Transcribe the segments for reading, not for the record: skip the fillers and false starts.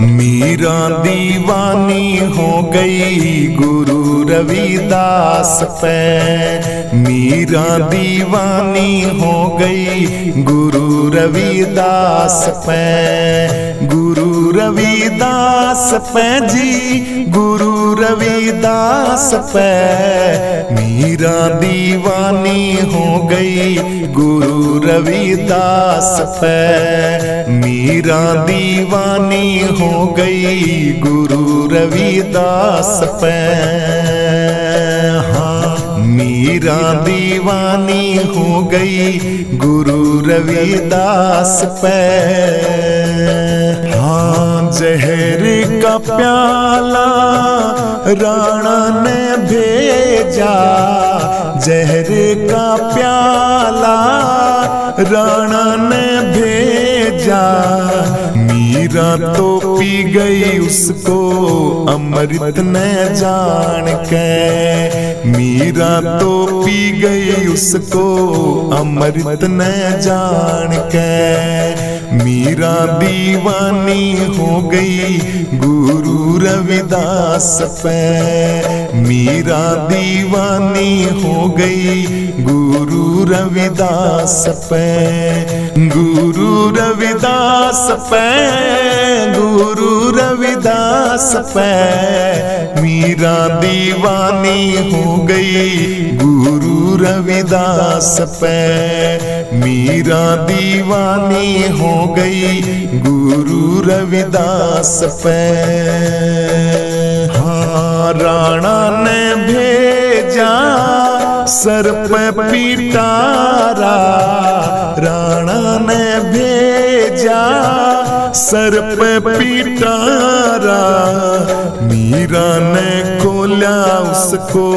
मीरा दीवानी हो गई गुरु रविदास पे। मीरा दीवानी हो गई गुरु रविदास पे। गुरु रविदास पे जी, गुरु रविदास पे। मीरा दीवानी हो गई गुरु रविदास पे। मीरा दीवानी हो गई गुरु रविदास पे। हाँ, मीरा दीवानी हो गई गुरु रविदास पे। हाँ, जहर का प्याला राणा ने भेजा। जहर का प्याला राणा ने भेजा। मीरा तो पी गई उसको अमृत ने जान के। मीरा तो पी गई उसको अमृत ने जान के। मीरा दीवानी हो गई गुरु रविदास पे। मीरा दीवानी हो गई गुरु रविदास पे। गुरु रविदास पे, गुरु रविदास पे। मीरा दीवानी हो गई गुरु रविदास पे। मीरा दीवानी हो गई गुरु रविदास पे। हाँ, राणा ने भेजा सर पे पिटारा। राणा ने भेजा सर पे पिटारा। मीरा ने खोला उसको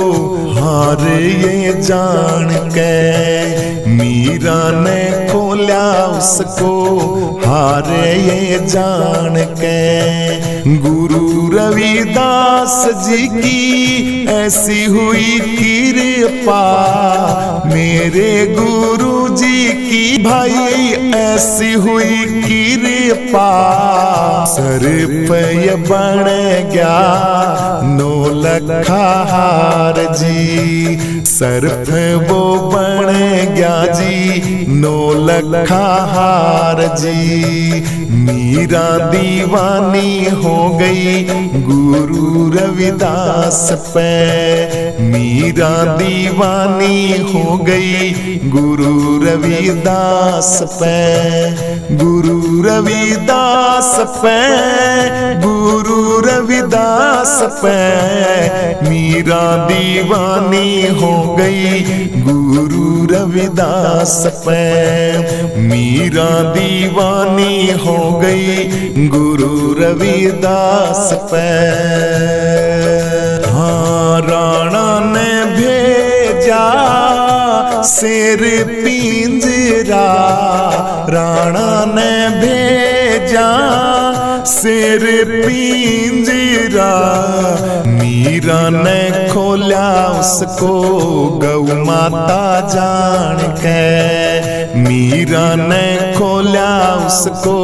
हारे ये जान के। मीरा ने खोला उसको हारे ये जान के। गुरु रविदास जी की ऐसी हुई कृपा। मेरे गुरु जी की भाई ऐसी हुई कृपा। सर पे बन गया 9 लखा हार जी। सर पे वो बन गया जी 9 लखा हार जी। मीरा दीवानी हो गई गुरु रविदास पे। मीरा दीवानी हो गई गुरु रविदास पे। गुरु रविदास पे, गुरु रविदास पे। मीरा दीवानी हो गई गुरु रविदास पे। मीरा दीवानी हो गई गुरु रविदास पे। हाँ, राणा ने भेजा शेर पिंजरा। राणा ने भेजा शेर पिंजरा। मीरा ने खोला उसको गौ माता जान के। मीरा ने खोला उसको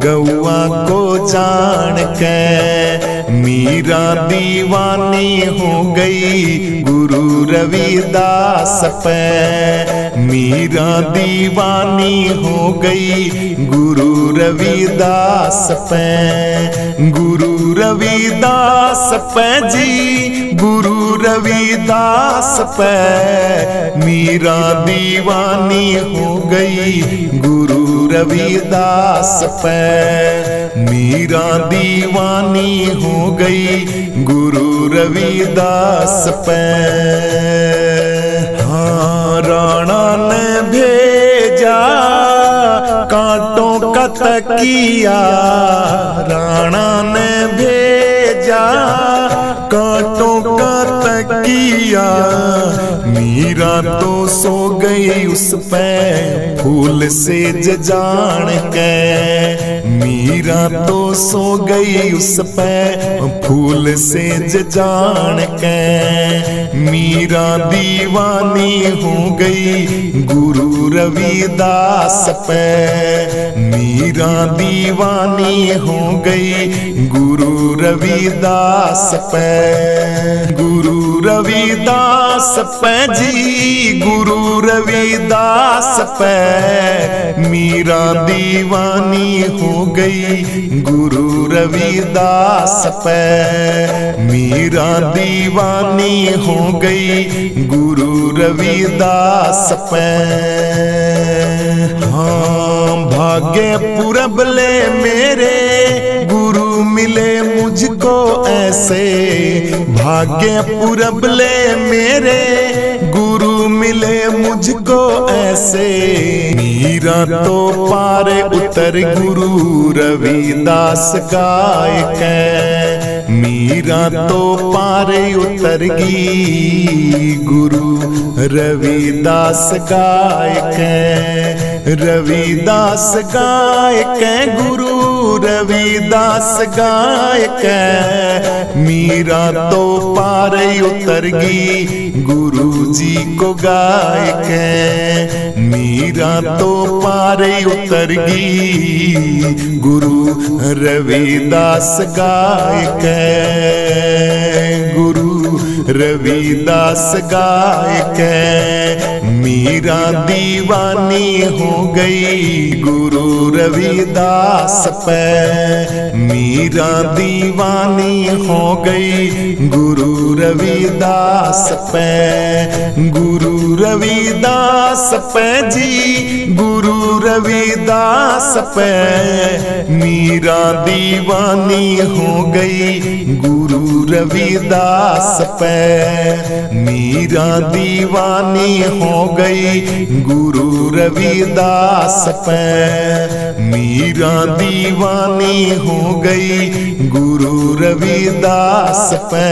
गौआ को जान के। मीरा दीवानी हो गई गुरु रविदास पे। मीरा दीवानी हो गई गुरु रविदास पे। गुरु रविदास पे जी, गुरु रविदास पे। मीरा दीवानी हो गई गुरु रविदास पे। मीरा दीवानी हो गई गुरु रविदास पे। हाँ, राणा ने भेजा कांटों का तकिया। राणा ने भेजा कांटों का तकिया। मीरा तो सो गई उस पे फूल से जान के। मीरा तो सो गई उस पे फूल से जान के, मीरा दीवानी हो गई गुरु रविदास पे, मीरा दीवानी हो गई गुरु रविदास पे, गुरु रविदास पे जी, गुरु रविदास पे, मीरा दीवानी हो गई गुरु रविदास पे, मीरा दीवानी हो गई गुरु रविदास पे। हाँ भाग्य पुरबले मेरे गुरु मिले मुझको ऐसे, भाग्य पुरबले मेरे गुरु मिले मुझको ऐसे, मीरा तो पार उतर गुरु रविदास गायक, मीरा तो पार उतर गई गुरु रविदास गायक, रविदास गायक गुरु रविदास गायक, मीरा तो पार उतर गई गुरु जी को गायक, मीरा तो पार उतर गई गुरु रविदास गायक, गुरु रविदास गायक, मीरा दीवानी हो गई गुरु रविदास पे, मीरा दीवानी हो गई गुरु रविदास पे, गुरु रविदास पे जी, गुरु रविदास पे, मीरा दीवानी हो गई गुरु रविदास पे, मीरा दीवानी हो गई गुरु रविदास पे, मीरा दीवानी हो गई गुरु रविदास पे।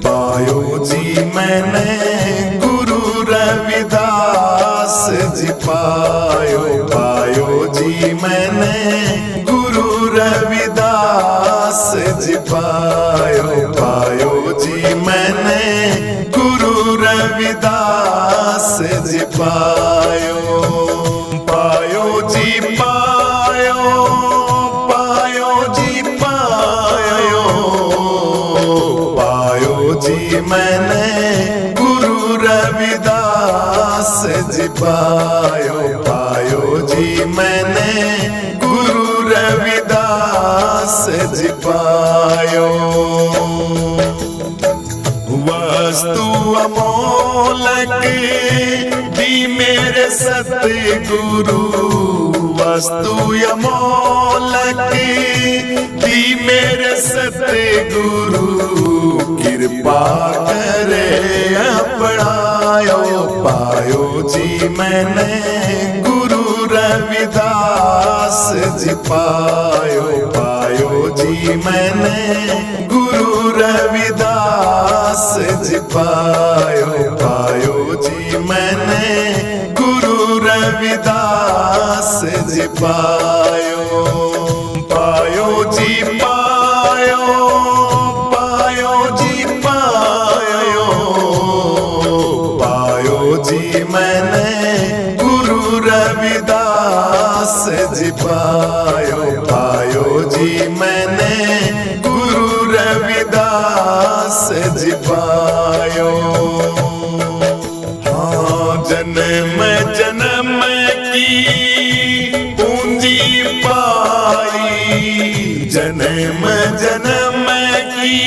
पायो जी मैंने गुरु रविदास जी, पायो पायो जी मैंने गुरु रविदास जी, पायो पायो जी मैंने गुरु रविदास जी, पायो पायो जी पायो, पायो जी पायो, पायो जी मैंने गुरु रविदास जी, पायो पायो जी मैंने गुरु रविदास जी, पायो। वस्तु अमोलक दी मेरे सतगुरु, वस्तु अमोलक दी मेरे सतगुरु, कृपा करे अपनायो, पायो जी मैंने गुरु रविदास जी, पायो पायो जी मैंने गुरु रविदास जी, पायो पायो जी मैंने गुरु रविदास जी, पायो पायो जी पायो, पायो जी पायो, पायो जी मैंने गुरु रविदास जी, पायो पायो जी मैंने गुरु रविदास जी, पायो। हाँ जन्म जन्म की पूंजी पाई, जन्म जन्म की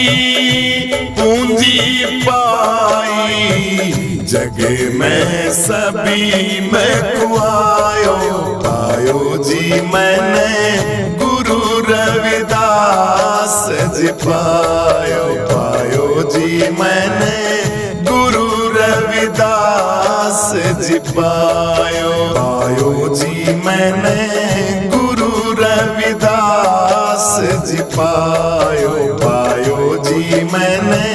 पूंजी पाई, जग में सभी में खुआयो, पायो जी मैंने गुरु रविदास जी, पायो पायो जी मैंने गुरु रविदास जी, पायो पायो जी मैंने गुरु रविदास जी, पायो पायो जी मैंने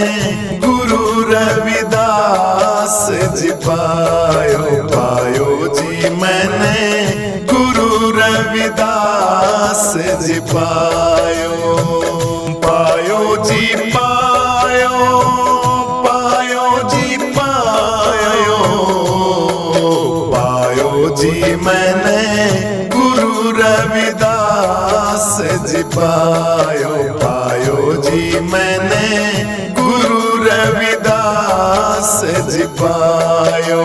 गुरु रविदास जी, पायो पायो जी मैंने रविदास जी पायो, पायो जी पायो, पायो जी पायो, पायो जी मैंने गुरु रविदास जी पायो, पायो जी मैंने गुरु रविदास जी पायो।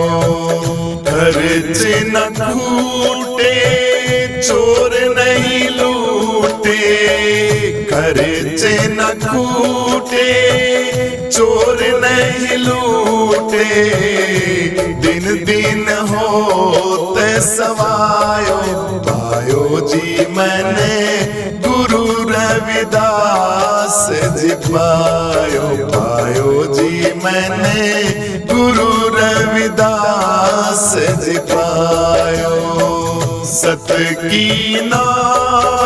खर्च न खूटे चोर नहीं लूटे, खर्च न खूटे चोर नहीं लूटे, दिन दिन होते सवायो, पायो जी मैंने गुरु रविदास जी पायो, पायो जी मैंने गुरु रविदास जी पायो। सत की नाव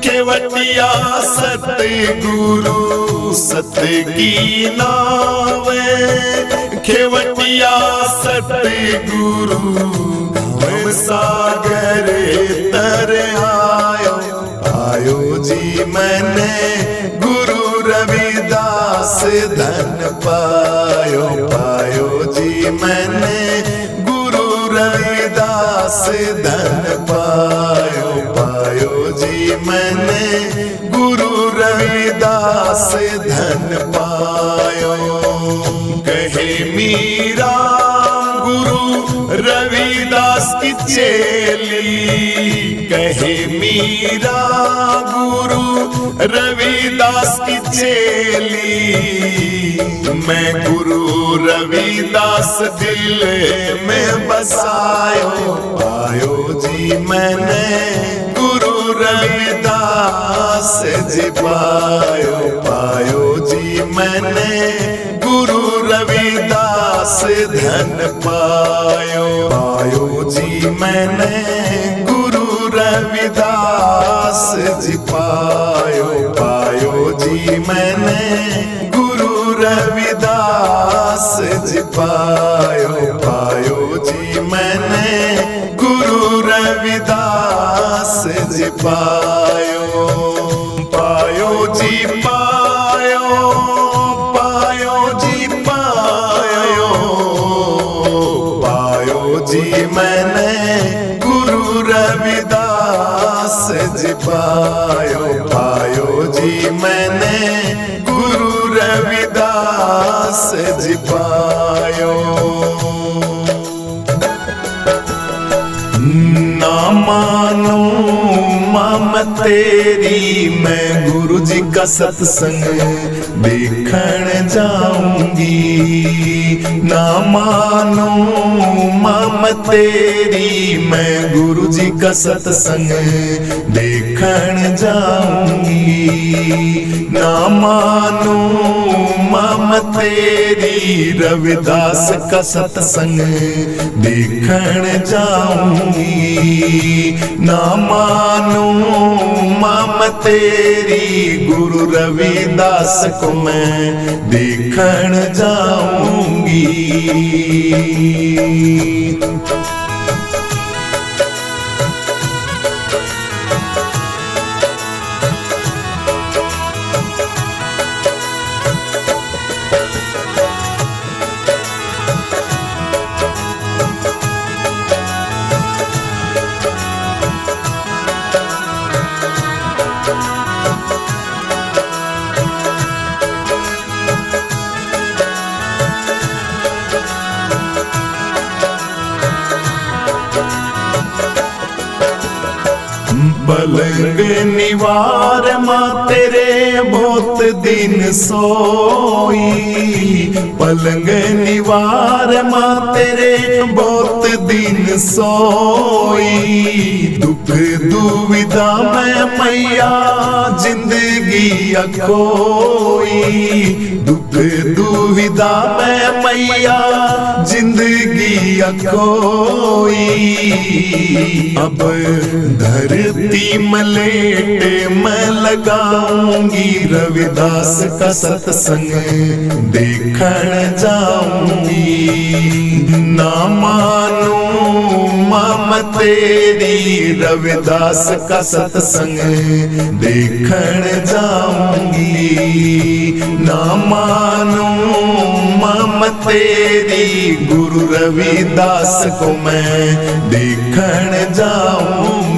केवटिया सतगुरु, सत की नाव केवटिया सतगुरु, हम सागर तर आयो, आयो जी मैंने गुरु रविदास धन पायो, पायो जी मैंने गुरु रविदास धन पायो, पायो जी मैंने गुरु रविदास धन पायो। कहे मीरा गुरु रविदास की चेली, कहे मीरा गुरु रविदास की चेली, मैं गुरु रविदास दिल में बसायो, पायो जी मैंने गुरु रविदास जी पायो, पायो जी मैंने गुरु रविदास धन पायो, पायो जी मैंने गुरु रविदास जी पायो, पायो जी मैंने गुरु रविदास जी पायो, पायो जी मैंने गुरु रविदास जी पायो, पायो जी पायो, पायो जी पायो, पायो जी मैंने गुरु रविदास जी पायो, पायो जी मैंने गुरु रविदास जी पायो। ना मानो माम तेरी, मैं गुरु जी का सत्संग देखने जाऊंगी, ना मानो माम तेरी, मैं गुरु जी का सत्संग देखने जाऊंगी, ना मानो माम तेरी, रविदास का सत्संग देखने जाऊंगी, ना मानो माम तेरी, गुरु रविदास को मैं देखने जाऊंगी। पलंग निवार माँ तेरे बहुत दिन सोई, पलंग निवार माँ तेरे बहुत दिन सोई, दुख दुविधा में मैया जिंदगी अखोई, दुख दुविधा में मैया जिंदगी अखोई, अब धर धरती मलेटे मैं लगाऊंगी, रविदास का सत्संग देखण जाऊंगी। ना मानो माम तेरी, रविदास का सत्संग देखण जाऊंगी। ना मानो माम तेरी, गुरु रविदास को मैं देखण जाऊंगी।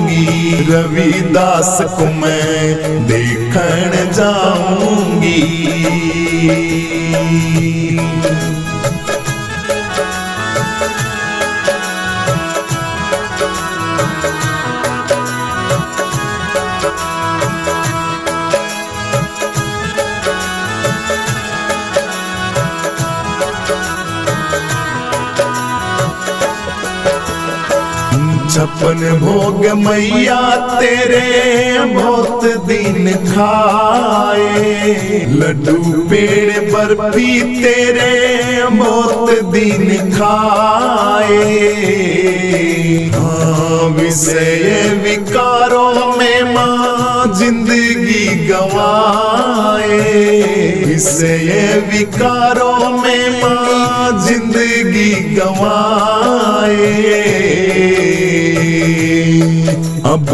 रविदास को मैं देखण जाऊंगी। छप्पन भोग मैया तेरे बहुत दिन खाए, लड्डू पेड़ बर्फी तेरे बहुत दिन खाए। हाँ विषय विकारों में माँ जिंदगी गवाए, विषय विकारों में माँ जिंदगी गवाए। अब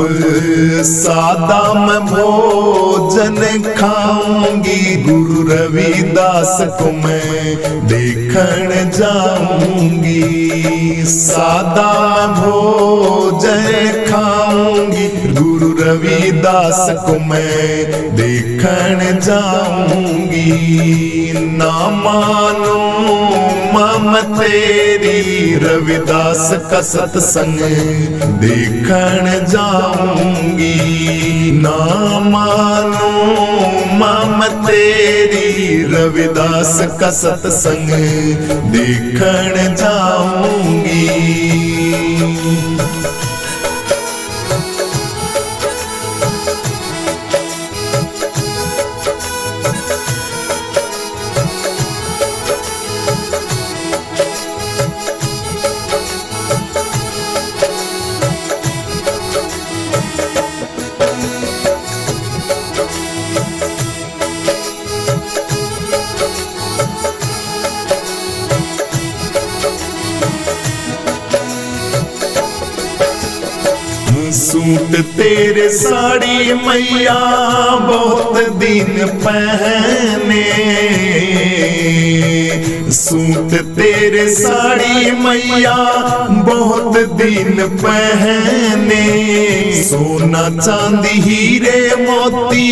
सादा मैं भोजन खाऊंगी, गुरु रविदास को मैं देखण जाऊंगी। सादा भोजन खाऊंगी, गुरु रविदास को मैं देखण जाऊंगी। ना मानो माम तेरी, रविदास का सत्संग देखण जाऊंगी। ना मानो माम तेरी, रविदास का सत्संग देखण जाऊंगी। सूट तेरे साड़ी मैया बहुत दिन पहने, सूट तेरे साड़ी मैया बहुत दिन पहने। सोना चांदी हीरे मोती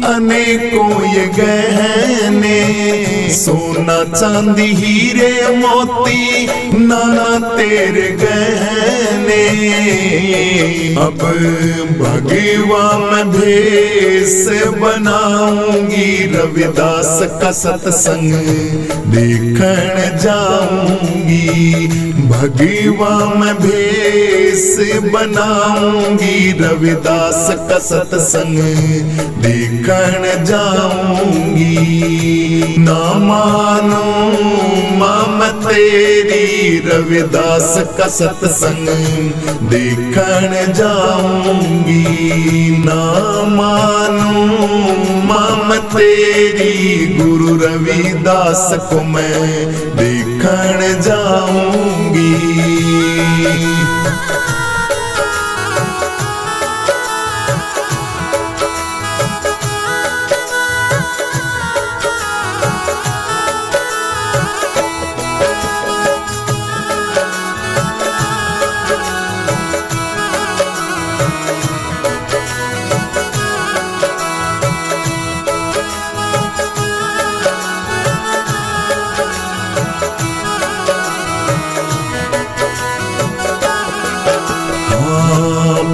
अनेकों ये गहने, सोना चांदी हीरे मोती नाना तेरे गहने। अब भगवा मैं भेष बनाऊंगी, रविदास का सत्संग देखण जाऊंगी। भगवा मैं भेष बनाऊंगी, रविदास का सत्संग देखण जाऊंगी। ना मानो माम तेरी, रविदास का सत्संग देखण जाऊंगी। ना मानो माम तेरी, गुरु रविदास को मैं देखण जाऊंगी।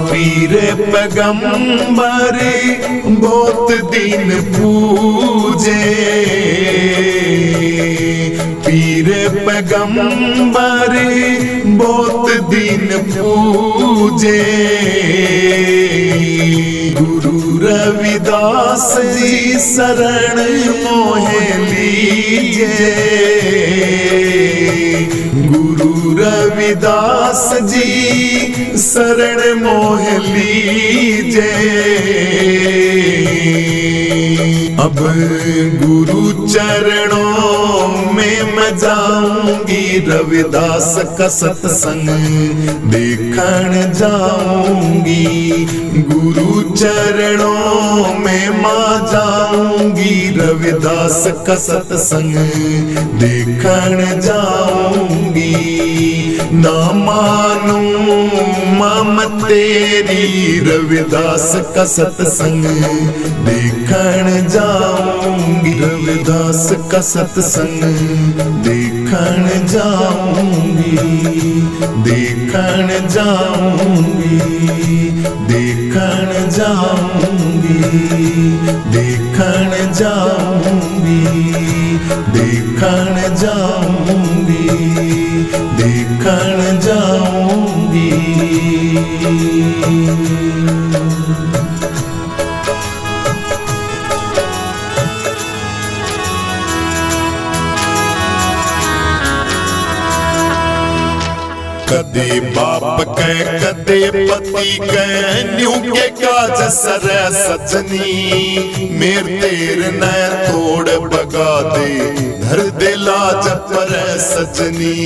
पीर पैगंबर बहुत दिन पूजे, पीर पैगंबर बहुत दिन पूजे। गुरु रविदास जी शरण मोहे लीजे, गुरु रविदास जी शरण मोहे लीजे। अब गुरु चरणों में मैं जाऊंगी, रविदास का सत्संग देखण जाऊंगी। गुरु चरणों में मां जाऊंगी, रविदास का सत्संग देखण जाऊंगी। ना मानूं मम तेरी, रविदास का सत्संग देखण जाऊंगी, रविदास का सत्संग देखण जाऊंगी, देखण जाऊंगी, देखण जाऊंगी, देखण जाऊंगी, देखण जाऊंगी, देखण जाऊंगी। कदे बाप कै कदे पति कै, न्यू के काज सर सजनी। मेर तेर न तोड़ बगा दे, धर दे लाज पर सजनी।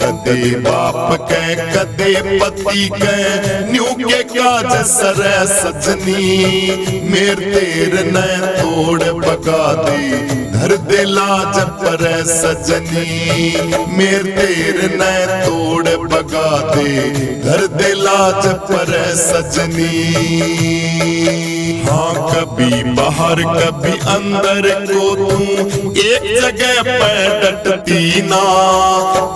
कदे बाप कै कदे पति कै, न्यू के काज सर सजनी। मेर तेर न तोड़ बगा दे, धर दे लाज पर सजनी। मेर तेर न तोड़ बगा दे, धर दे लाज पर सजनी। हाँ कभी बाहर कभी अंदर को तू, एक जगह पर डटती ना।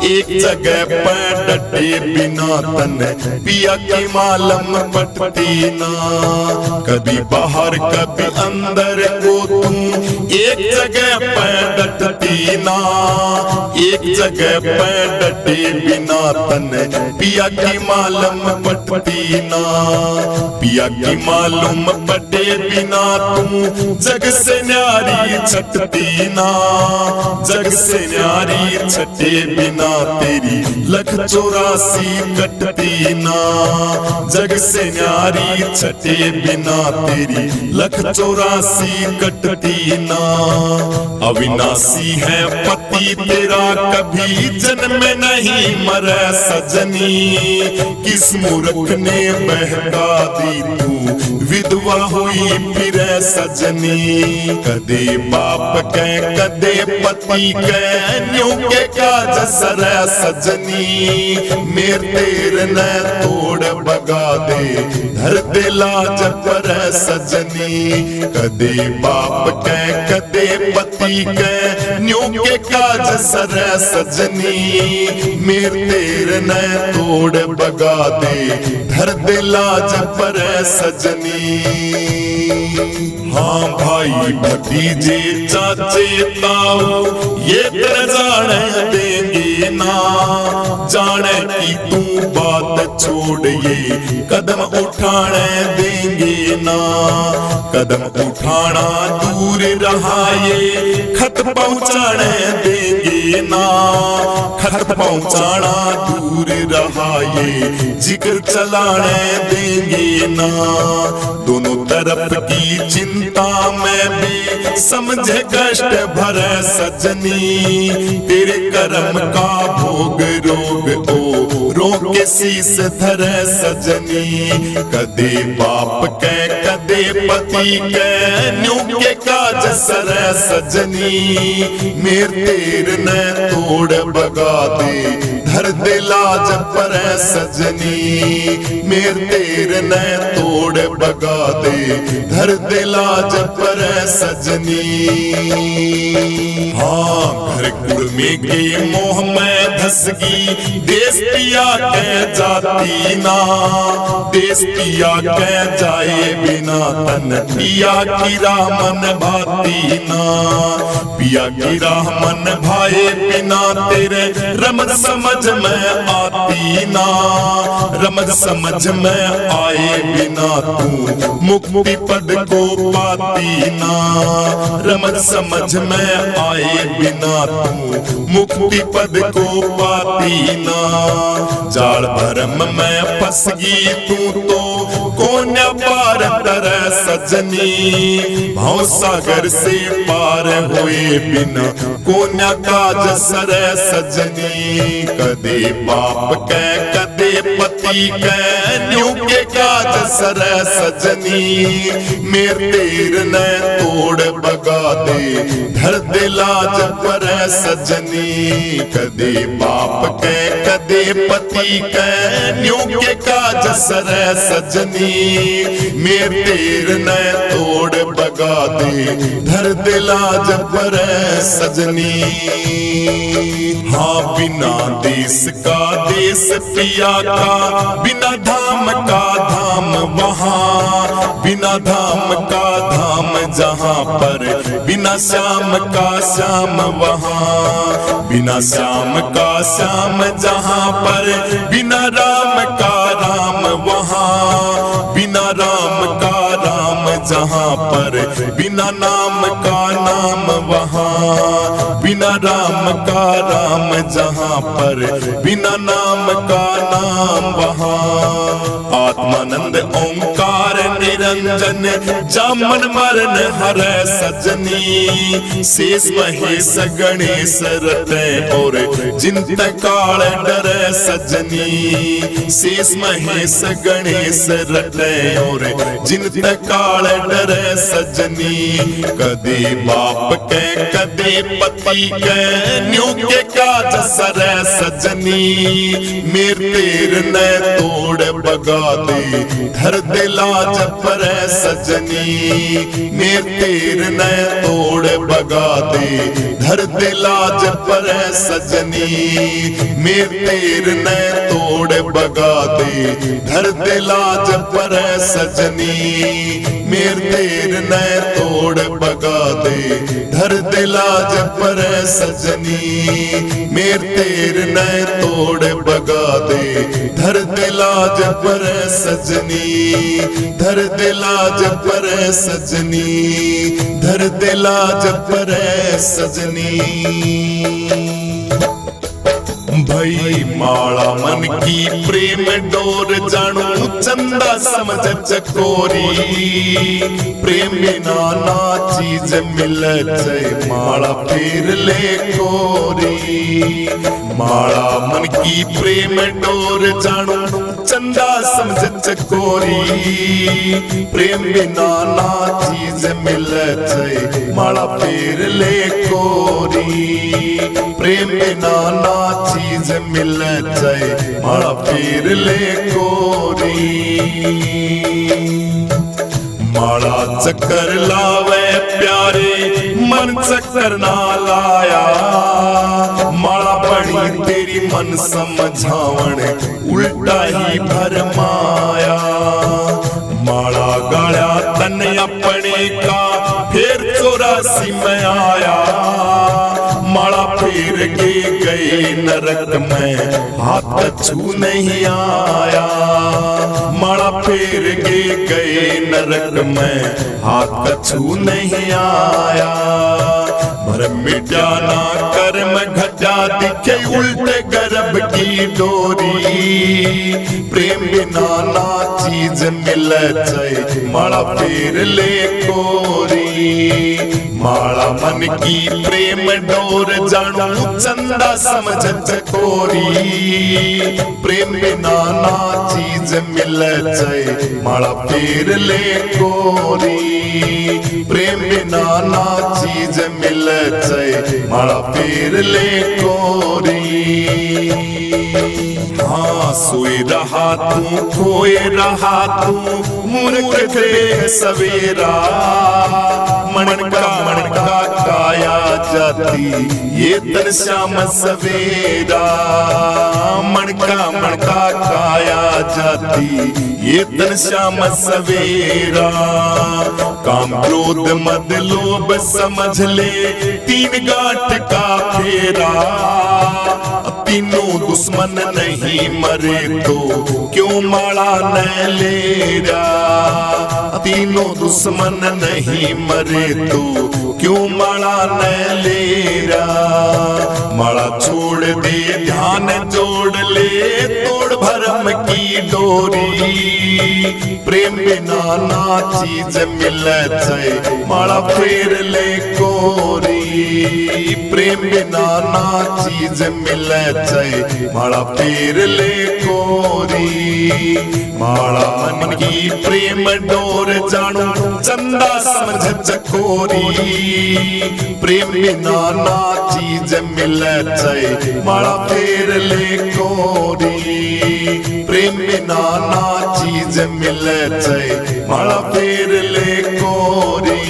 एक जगह पर डटे बिना तन पिया की मालम पटती ना। कभी बाहर कभी अंदर को तू, एक जगह पर डटती ना। एक जगह पर डटे बिना तन पिया की मालूम पटती ना। पिया की मालूम पटे बिना तू, जग से न्यारी छटती ना। जग से न्यारी छटे बिना तेरी 184 कटती ना। जग से न्यारी छटे बिना तेरी 184 कटती ना। अविनाशी है पति तेरा, कभी जन्म नहीं मरे सजनी। किस मूर्ख ने बहका दी तू, विधवा हुई फिर सजनी। कदे बाप कै कदे पति कै, न्यू के काज सर सजनी। मेर तेर न तोड़ बगा दे, धर दे लाज पर सजनी। कदे बाप कै कदे पति कै, न्यू के काज सर सजनी। मेर तेर न तोड़ बगा दे, धर दे लाज पर सजनी। हाँ भाई भतीजे चाचे ताऊ, ये तेरे जाने देंगे ना। जाने की तू बात छोड़, ये कदम उठाने देंगे ना। कदम उठाना दूर रहा, ये खत पहुँचाने देंगे ना। खत पहुँचाना दूर रहा, ये जिक्र चलाने देंगे ना। दोनों तरफ की चिंता में भी समझे कष्ट भरे सजनी। तेरे कर्म का भोग रोग ओ रोग के शीस धरे सजनी। कदे बाप कै कदे पति कै, न्यू के काज सर सजनी। मेर तेर न तोड़ बगा दे, धर दे लाज पर सजनी। मेर तेर न तोड़ बगा दे, धर दे लाज पर सजनी। हाँ घर कुड़मे के मोह में धसगी, देश पिया कह जाती ना। देश पिया कह जाए बिना तन पिया की रामन भाती ना। पिया की रामन भाए बिना तेरे रमज समझ में आती ना। रमज समझ में आए बिना तू मुक्त मुक्ति पद को पाती ना, रमत समझ में आए बिना तू मुक्ति पद को पाती ना। जाल भरम में फंस गई तू तो कोन्या पार तरह सजनी, भाव सागर से पार हुए बिना कोन्या काज सर सजनी। कदे बाप के कदे पति के न्यू के काज सर सजनी, मेरे तीर ने तोड़ बगा दे धर दे लाज पर सजनी। कदे बाप के कदे पति के न्यू के काज सर सजनी, मेरे तीर ने तोड़ बगा दे धर दे लाज पर सजनी। हाँ बिना देश का देश पिया का, बिना धाम का धाम वहाँ, बिना धाम का धाम जहाँ पर, बिना श्याम का श्याम वहाँ, बिना श्याम का श्याम जहाँ पर, बिना राम का राम वहाँ, बिना राम का राम जहाँ पर, बिना नाम का नाम वहाँ, बिना राम का राम जहाँ पर, बिना नाम का नाम वहाँ। आत्मानंद ओंकार निरंजन जामन मरण हर सजनी, शेष महेश गणेश रटे और जिनत काल डर सजनी, शेष महेश गणेश रटे और जिनत काल डर सजनी। कदे बाप के कदे पति के न्यू के काज सर सजनी, मेरे तीर ने तोड़ बगा दे धर दे लाज पर सजनी, मेरे तीर ने तोड़ बगा दे धर दे लाज पर सजनी, मेरे तीर ने तोड़ बगा दे धर दे लाज पर सजनी, मेरे तीर ने तोड़ बगा दे धर दे लाज पर सजनी, मेरे तीर ने तोड़ बगा दे धर दे लाज पर सजनी, धर दे लाज पर सजनी, धर दे लाज पर सजनी। भई माला मन की प्रेम डोर जानू चंदा समझ चकोरी, प्रेम बिना ना चीज मिल जाए माला फिर ले कोरी। माला मन की प्रेम डोर जानू चंदा समझ चकोरी, प्रेम बिना ना चीज मिल जाए माला फिर ले कोरी, प्रेम बिना ना चीज मिल जाए माला फिर ले कोरी। माला चक्कर लावे प्यारे मन चक्कर ना लाया, माला बड़ी तेरी मन समझावण उल्टा ही भरमाया। माला गाया तन अपने का फिर 84 में आया, माला फेर के गए नरक में हाथ छू नहीं आया, माला फेर के गए नरक में हाथ छू नहीं आया। भरम मिटा ना कर्म घटा दिखे उल्टे गर्भ की डोरी, प्रेम बिना ना चीज मिल जाए माला फेर ले कोरी। माला मन की प्रेम डोर जानू चंदा समझ चकोरी, प्रेम बिना ना चीज मिल जाए माला फेर ले कोरी, प्रेम बिना ना चीज मिल जाए माला फेर ले कोरी। हाँ सोए रहा तू खोए रहा तू मूर्ख थे सवेरा, मणका काया जाती ये तन श्याम सवेरा, मणका काया जाती ये तन श्याम सवेरा। काम क्रोध मद लोभ समझ ले 3 गांठ का फेरा, तीनों दुश्मन नहीं मरे तो क्यों माला न ले रहा, तीनों दुश्मन नहीं मरे तो क्यों माला न ले रहा। माला छोड़ दे ध्यान जोड़ ले, तोड़ भरम की डोरी। प्रेम बिना ना चीज मिले जाए, माला फेर ले कोरी। प्रेम बिना ना चीज मिले जाए, माला फेर ले कोरी। माला मन की प्रेम डोर जानू, चंदा समझ चकोरी। प्रेम बिना ना चीज मिले जाए, माला फेर ले कोरी। प्रेम बिना ना चीज मिले जाए, माला फेर ले कोरी।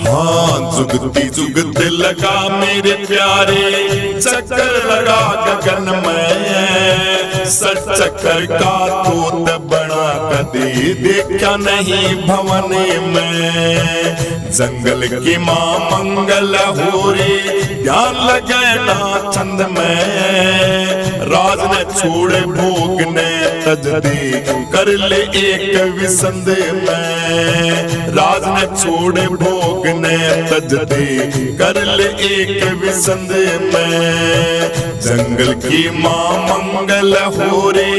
हाँ जुगती जुगत लगा मेरे प्यारे, चक्कर लगा गगन में। सच चक्कर का तोत बना कदी देखा नहीं भवन में। जंगल की माँ मंगल हो रे, ध्यान लगना छंद में। राज ने छोड़े भोग ने तज दे, कर ले एक विसंद में। राज ने छोड़े भोग ने तज दे, कर ले एक विसंद में। जंगल की माँ मंगल हो रे,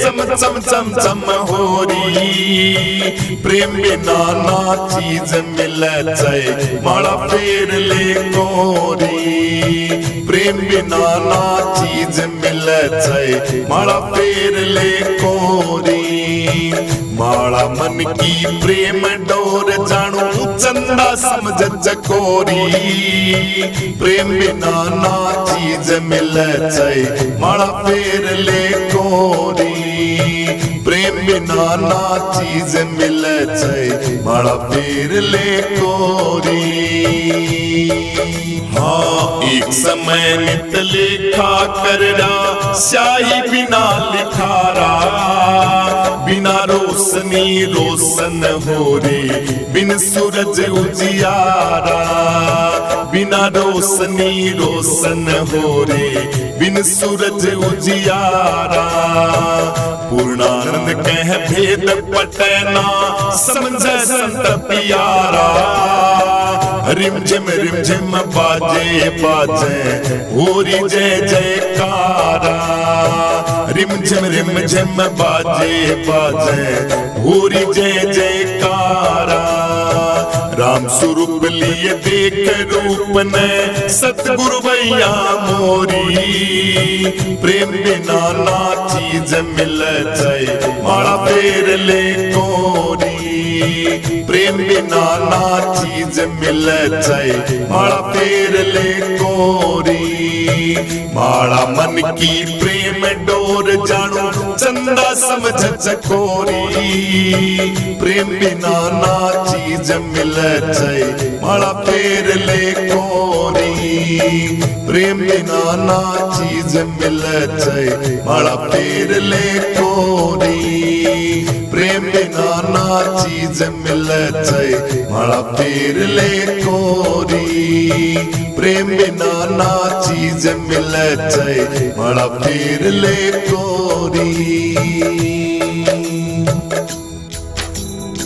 चम चम चम चम हो री। प्रेम बिना ना चीज मिले जाए, माला फेर ले कोरी। प्रेम बिना ना चीज मिले जाए, माला फेर ले कोरी। माला मन की प्रेम डोर जानू, चंदा समझ चकोरी। प्रेम बिना ना चीज मिले जाए, माला फेर ले कोरी। प्रेम बिना ना चीज मिले जाए, माला फेर ले कोरी। हाँ एक समय नित लेखा कर रहा, स्याही बिना लिखारा। बिना रोशनी रोशन हो रे, बिन सूरज उजियारा। बिना रोशनी रोशन हो रे, बिन सूरज उजियारा। पूर्णानंद कह भेद पटना, समझे संत प्यारा। रिम झिम बाजे बाजे, होरी जय जयकारा। रिम झिम बाजे बाजे, होरी जय जयकारा। राम स्वरूप लिए देख रूप ने, सतगुरु भैया मोरी। प्रेम बिना ना चीज मिले जाए, माला फेर ले कोरी। प्रेम बिना ना चीज मिले जाए, माला फेर ले कोरी। माला मन की प्रेम डोर जानू, चंदा समझ चकोरी। प्रेम बिना ना चीज मिले जाए, माला फेर ले कोरी। प्रेम बिना ना चीज मिले जाए, माला फेर ले कोरी। प्रेम बिना ना चीज मिले जाए, माला फेर ले कोरी। प्रेम बिना ना चीज मिले जाए, माला फेर ले कोरी।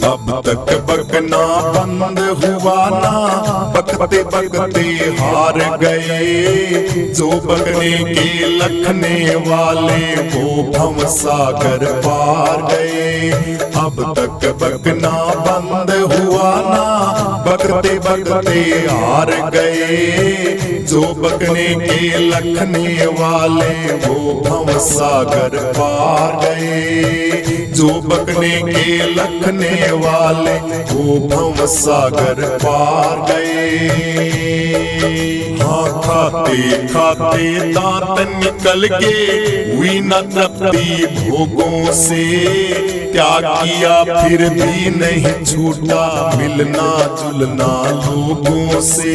अब तक बकना बंद हुआ ना, बकते बकते हार गए। जो बकने के लखने वाले, वो भव सागर पार गए। अब तक बकना बंद हुआ ना, बकते बकते हार गए। जो बकने के लखने वाले, वो भव सागर पार गए। जो बकने के लखने वाले, वो भव सागर पार गए। हाँ खाते खाते दांत निकल के, हुई न तृप्ति भोगों से। त्याग किया फिर भी नहीं छूटा, मिलना जुलना लोगों से।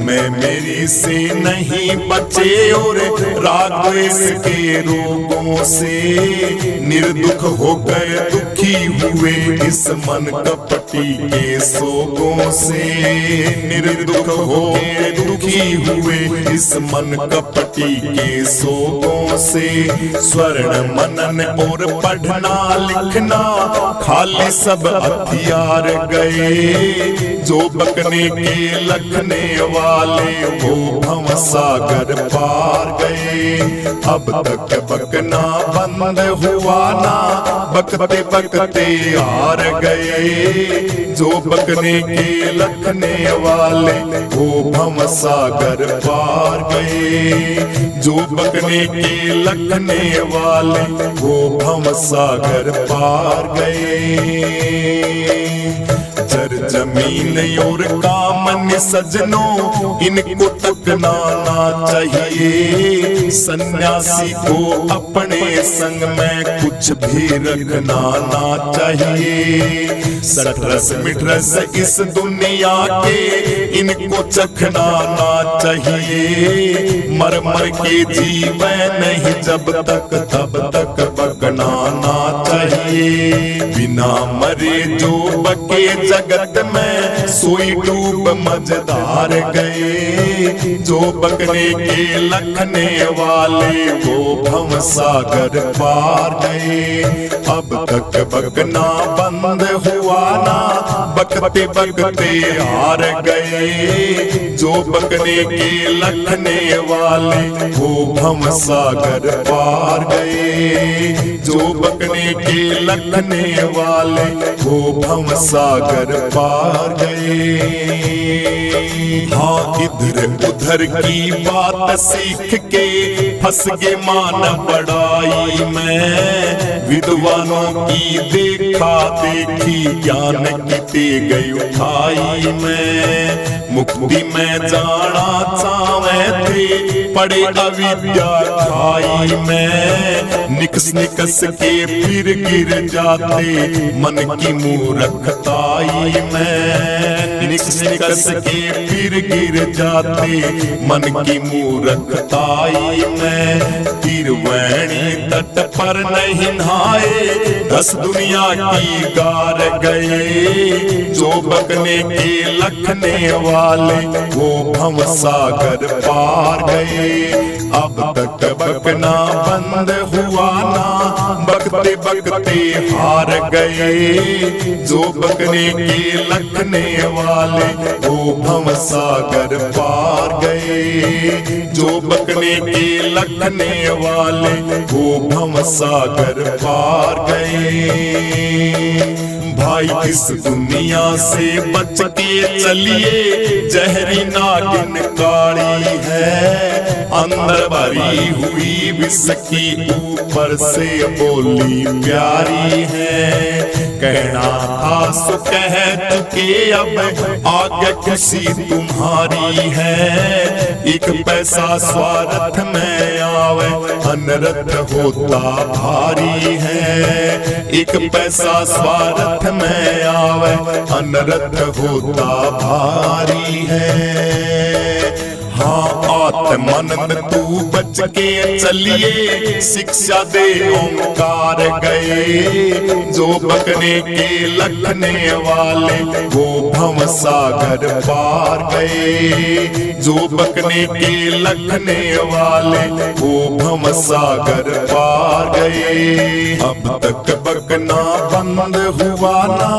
मैं मेरी से नहीं बचे, और राग द्वेष के रोगों से। निर्दुख हो गए दुखी हुए, इस मन कपटी के सोगों से। निर्दुख हो गए दुखी हुए, इस मन कपटी के सोगों से। स्वर्ण मनन और पढ़ना लखना, खाली सब हथियार गए। जो बकने के लखने वाले वो भवसागर पार गए। अब तक बकना बंद हुआ ना, बकते बकते हार गए। जो बकने के लखने वाले वो भवसागर पार गए। जो बकने के लखने वाले वो भवसागर पार गए। जर जमीन और कामन सजनों इनको तकना ना चाहिए। सन्यासी को अपने संग में कुछ भी रखना ना चाहिए। सटरस मिटरस इस दुनिया के इनको चखना ना चाहिए। मर मर के जीवन नहीं जब तक तब तक बकना ना चाहिए। बिना मरे जो बके जगत में सोई डूब मझधार गए। जो बकने के लखने वाले वो भवसागर पार गए। अब तक बकना बंद हुआ ना, बकते बकते हार गए। जो बकने के लखने वाले वो भवसागर पार गए। जो बकने के लखने वाले वो भवसागर पार गए। हाँ इधर उधर की बात सीख के फंस गे मान बड़ाई में। विद्वानों की देखा देखी ज्ञान की ते गई उठाई में। मुक्ति में जाना चाहे थे पड़े अविद्या खाई में। निकस निकस के फिर गिर जाते मन की मूर्खताई में। निकस निकस के फिर गिर जाते मन की मूर्खताई में। तिरवैणी तट पर नहीं नहाए 10 दुनिया की गार गए। जो बकने के लखने वाले वो भवसागर पार गए। अब तक बकना बंद हुआ ना, बकते बकते हार गए। जो बकने के लखने वाले वो भवसागर पार गए। जो बकने के लखने वाले वो भवसागर पार गए। भाई इस दुनिया से बच के चलिए, जहरी नागिन काली है। अंदर भरी हुई विष की ऊपर से बोली प्यारी है। कहना था सो कह चुके अब आगे खुशी तुम्हारी है। एक पैसा स्वार्थ में आवे अनर्थ होता भारी है। एक पैसा स्वार्थ में आवे अनर्थ होता भारी है। हाँ आत्मानंद तू बच के चलिए, शिक्षा दे ओंकार गए। जो बकने के लखने वाले वो भवसागर पार गए। जो बकने के लखने वाले वो भवसागर पार गए। अब तक बकना बंद हुआ ना,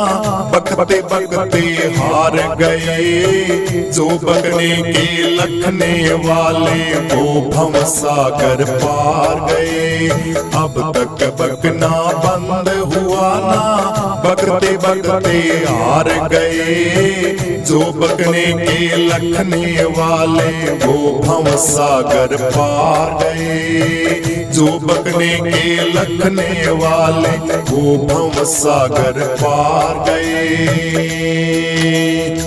बकते बकते हार गए। जो बकने के लखने वाले वो भवसागर पार गए। अब तक बकना बंद हुआ ना, बकते बकते हार गए। जो बकने के लखने वाले वो भवसागर पार गए। जो बकने के लखने वाले वो भवसागर पार गए।